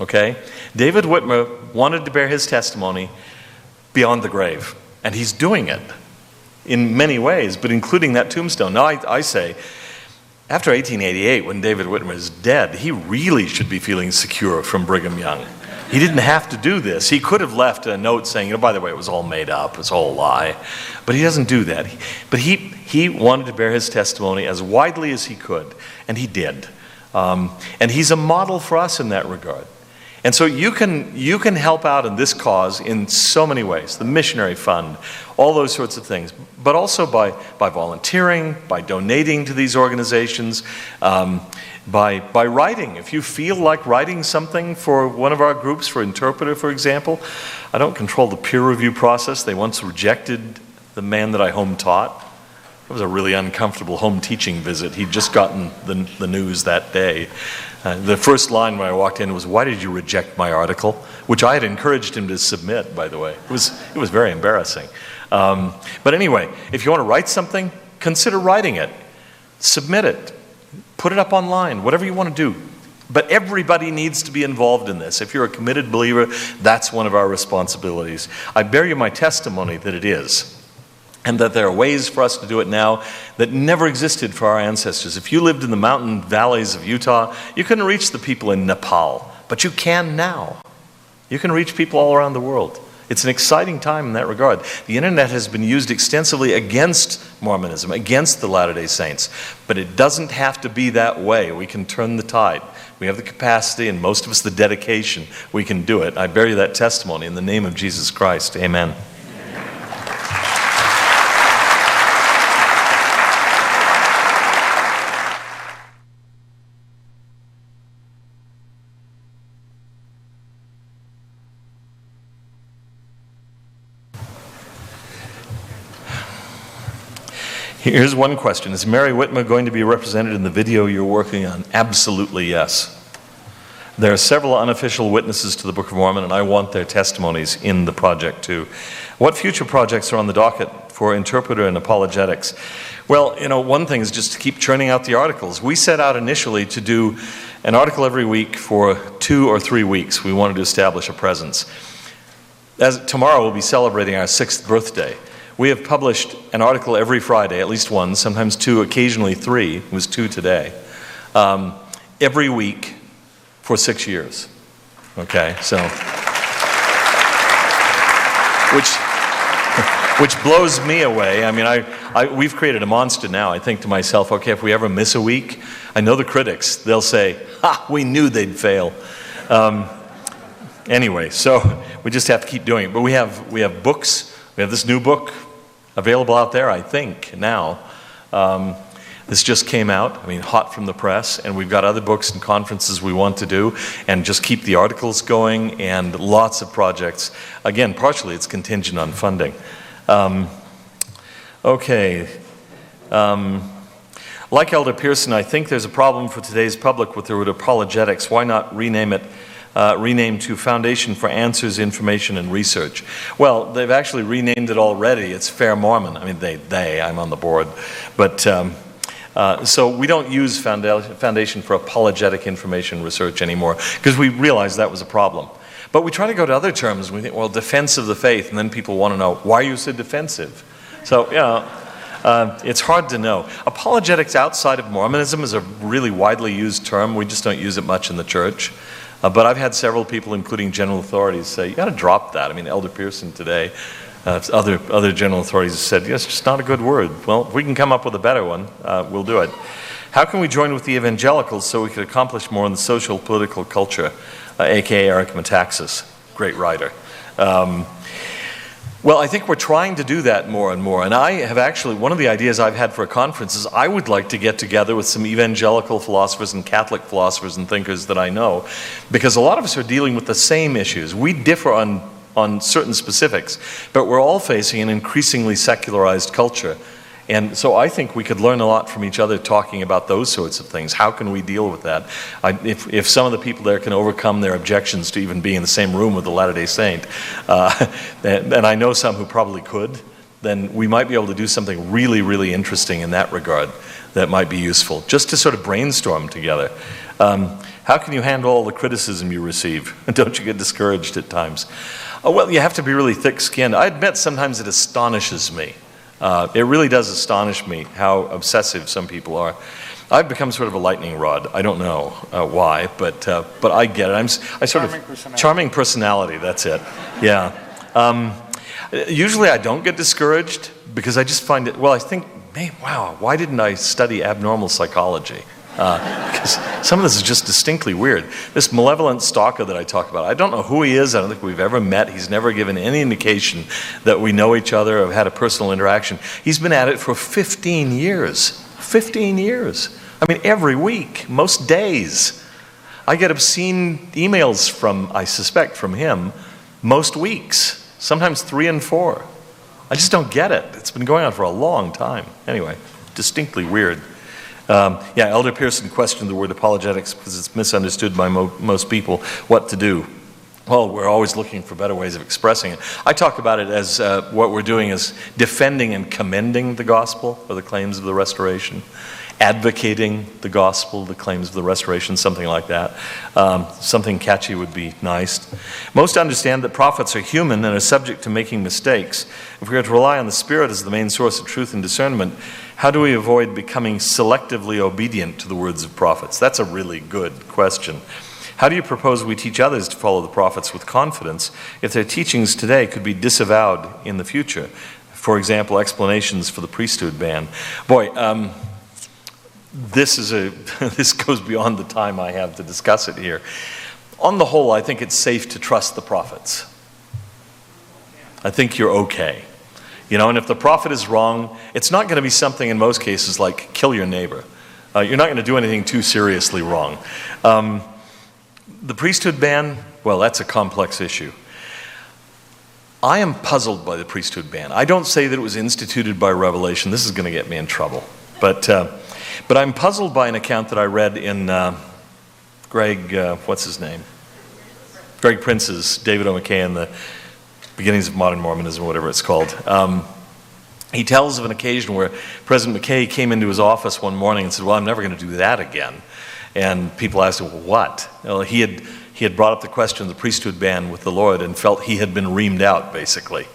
B: Okay? David Whitmer wanted to bear his testimony beyond the grave. And he's doing it in many ways, but including that tombstone. Now I say, after 1888, when David Whitmer is dead, he really should be feeling secure from Brigham Young. He didn't have to do this. He could have left a note saying, by the way, it was all made up, it was all a lie. But he doesn't do that. But he wanted to bear his testimony as widely as he could, and he did. And he's a model for us in that regard. And so you can help out in this cause in so many ways. The missionary fund, all those sorts of things. But also by volunteering, by donating to these organizations, by writing. If you feel like writing something for one of our groups, for Interpreter, for example. I don't control the peer review process. They once rejected the man that I home taught. It was a really uncomfortable home teaching visit. He'd just gotten the news that day. The first line when I walked in was, "Why did you reject my article?" Which I had encouraged him to submit, by the way. It was very embarrassing. But anyway, if you want to write something, consider writing it. Submit it. Put it up online, whatever you want to do. But everybody needs to be involved in this. If you're a committed believer, that's one of our responsibilities. I bear you my testimony that it is. And that there are ways for us to do it now that never existed for our ancestors. If you lived in the mountain valleys of Utah, you couldn't reach the people in Nepal, but you can now. You can reach people all around the world. It's an exciting time in that regard. The internet has been used extensively against Mormonism, against the Latter-day Saints, but it doesn't have to be that way. We can turn the tide. We have the capacity, and most of us the dedication. We can do it. I bear you that testimony in the name of Jesus Christ. Amen. Here's one question. Is Mary Whitmer going to be represented in the video you're working on? Absolutely yes. There are several unofficial witnesses to the Book of Mormon, and I want their testimonies in the project too. What future projects are on the docket for Interpreter and Apologetics? Well, one thing is just to keep churning out the articles. We set out initially to do an article every week for 2 or 3 weeks. We wanted to establish a presence. Tomorrow we'll be celebrating our 6th birthday. We have published an article every Friday, at least one, sometimes 2, occasionally 3. It was 2 today. Every week for 6 years. Okay, so which blows me away. I mean, we've created a monster now. I think to myself, okay, if we ever miss a week, I know the critics. They'll say, "Ha, we knew they'd fail." Anyway, so we just have to keep doing it. But we have books. We have this new book available out there, I think, now. This just came out, hot from the press, and we've got other books and conferences we want to do, and just keep the articles going, and lots of projects. Again, partially it's contingent on funding. Okay. Like Elder Peterson, I think there's a problem for today's public with the word apologetics. Why not rename to Foundation for Answers, Information, and Research? Well, they've actually renamed it already. It's FairMormon. I'm on the board. But so we don't use Foundation for Apologetic Information Research anymore because we realized that was a problem. But we try to go to other terms. We think, well, defense of the faith, and then people want to know, why are you so defensive? So, it's hard to know. Apologetics outside of Mormonism is a really widely used term. We just don't use it much in the church. But I've had several people, including general authorities, say, you got to drop that. Elder Peterson today, other general authorities have said, yes, it's just not a good word. Well, if we can come up with a better one, we'll do it. How can we join with the evangelicals so we could accomplish more in the social, political culture? A.K.A. Eric Metaxas, great writer. Well, I think we're trying to do that more and more. And I have actually, one of the ideas I've had for a conference is I would like to get together with some evangelical philosophers and Catholic philosophers and thinkers that I know, because a lot of us are dealing with the same issues. We differ on certain specifics, but we're all facing an increasingly secularized culture. And so I think we could learn a lot from each other talking about those sorts of things. How can we deal with that? If some of the people there can overcome their objections to even being in the same room with the Latter-day Saint, and I know some who probably could, then we might be able to do something really, really interesting in that regard that might be useful, just to sort of brainstorm together. How can you handle all the criticism you receive? Don't you get discouraged at times? Oh, well, you have to be really thick-skinned. I admit sometimes it astonishes me. It really does astonish me how obsessive some people are. I've become sort of a lightning rod. I don't know why, but I get it. Charming personality. That's it. Yeah. Usually I don't get discouraged because I just find it. Well, I think, hey, wow, why didn't I study abnormal psychology? Because some of this is just distinctly weird. This malevolent stalker that I talk about, I don't know who he is. I don't think we've ever met. He's never given any indication that we know each other or have had a personal interaction. He's been at it for 15 years. 15 years. I mean, every week, most days. I get obscene emails from, I suspect, from him most weeks, sometimes 3 and 4. I just don't get it. It's been going on for a long time. Anyway, distinctly weird. Elder Peterson questioned the word apologetics because it's misunderstood by most people. What to do? Well, we're always looking for better ways of expressing it. I talk about it as what we're doing is defending and commending the gospel or the claims of the restoration, advocating the gospel, the claims of the restoration, something like that. Something catchy would be nice. Most understand that prophets are human and are subject to making mistakes. If we are to rely on the Spirit as the main source of truth and discernment, how do we avoid becoming selectively obedient to the words of prophets? That's a really good question. How do you propose we teach others to follow the prophets with confidence if their teachings today could be disavowed in the future? For example, explanations for the priesthood ban. Boy, this goes beyond the time I have to discuss it here. On the whole, I think it's safe to trust the prophets. I think you're okay. And if the prophet is wrong, it's not going to be something in most cases like kill your neighbor. You're not going to do anything too seriously wrong. The priesthood ban, well, that's a complex issue. I am puzzled by the priesthood ban. I don't say that it was instituted by revelation. This is going to get me in trouble. But I'm puzzled by an account that I read in Greg Prince's David O. McKay and the Beginnings of Modern Mormonism, whatever it's called. He tells of an occasion where President McKay came into his office one morning and said, well, I'm never going to do that again. And people asked him, well, what? Well, he had brought up the question of the priesthood ban with the Lord and felt he had been reamed out, basically.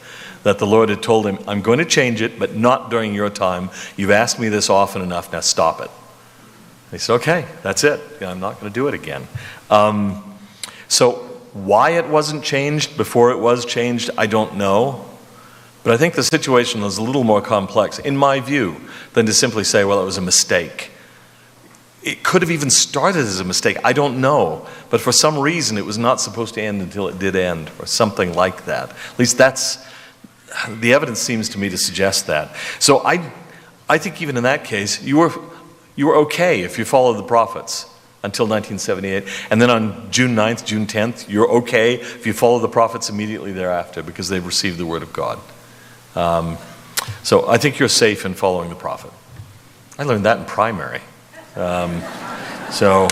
B: That the Lord had told him, I'm going to change it, but not during your time. You've asked me this often enough, now stop it. And he said, okay, that's it. I'm not going to do it again. So why it wasn't changed before it was changed, I don't know. But I think the situation was a little more complex, in my view, than to simply say, well, it was a mistake. It could have even started as a mistake. I don't know. But for some reason, it was not supposed to end until it did end, or something like that. At least the evidence seems to me to suggest that. So I think even in that case, you were okay if you followed the prophets until 1978. And then on June 9th, June 10th, you're okay if you follow the prophets immediately thereafter because they've received the word of God. So I think you're safe in following the prophet. I learned that in primary. So,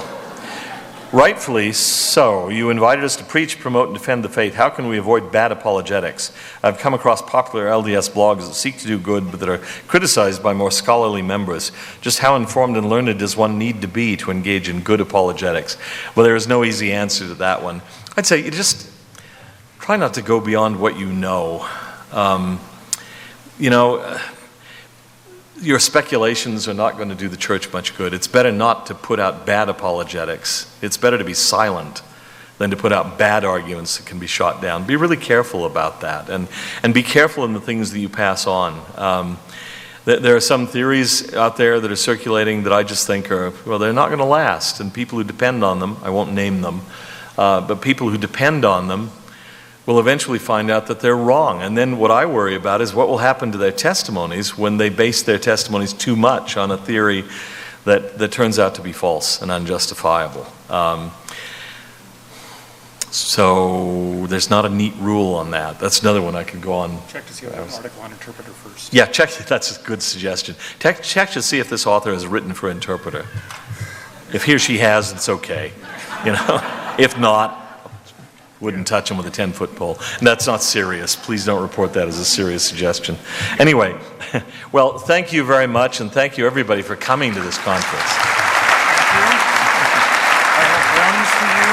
B: rightfully so, you invited us to preach, promote, and defend the faith. How can we avoid bad apologetics? I've come across popular LDS blogs that seek to do good, but that are criticized by more scholarly members. Just how informed and learned does one need to be to engage in good apologetics? Well, there is no easy answer to that one. I'd say you just try not to go beyond what you know. Your speculations are not going to do the church much good. It's better not to put out bad apologetics. It's better to be silent than to put out bad arguments that can be shot down. Be really careful about that, and be careful in the things that you pass on. There are some theories out there that are circulating that I just think they're not going to last, and people who depend on them, I won't name them, but people who depend on them will eventually find out that they're wrong. And then what I worry about is what will happen to their testimonies when they base their testimonies too much on a theory that turns out to be false and unjustifiable. So there's not a neat rule on that. That's another one I could go on.
A: Check to see if there's an article on Interpreter first.
B: Yeah, check. That's a good suggestion. Check to see if this author has written for Interpreter. If he or she has, it's okay. If not, wouldn't touch him with a 10-foot pole. And that's not serious. Please don't report that as a serious suggestion. Anyway, well, thank you very much, and thank you everybody for coming to this conference.
A: I have brownies for you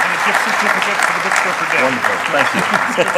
A: and a gift certificate for the bookstore for Dad.
B: Wonderful. Thank you.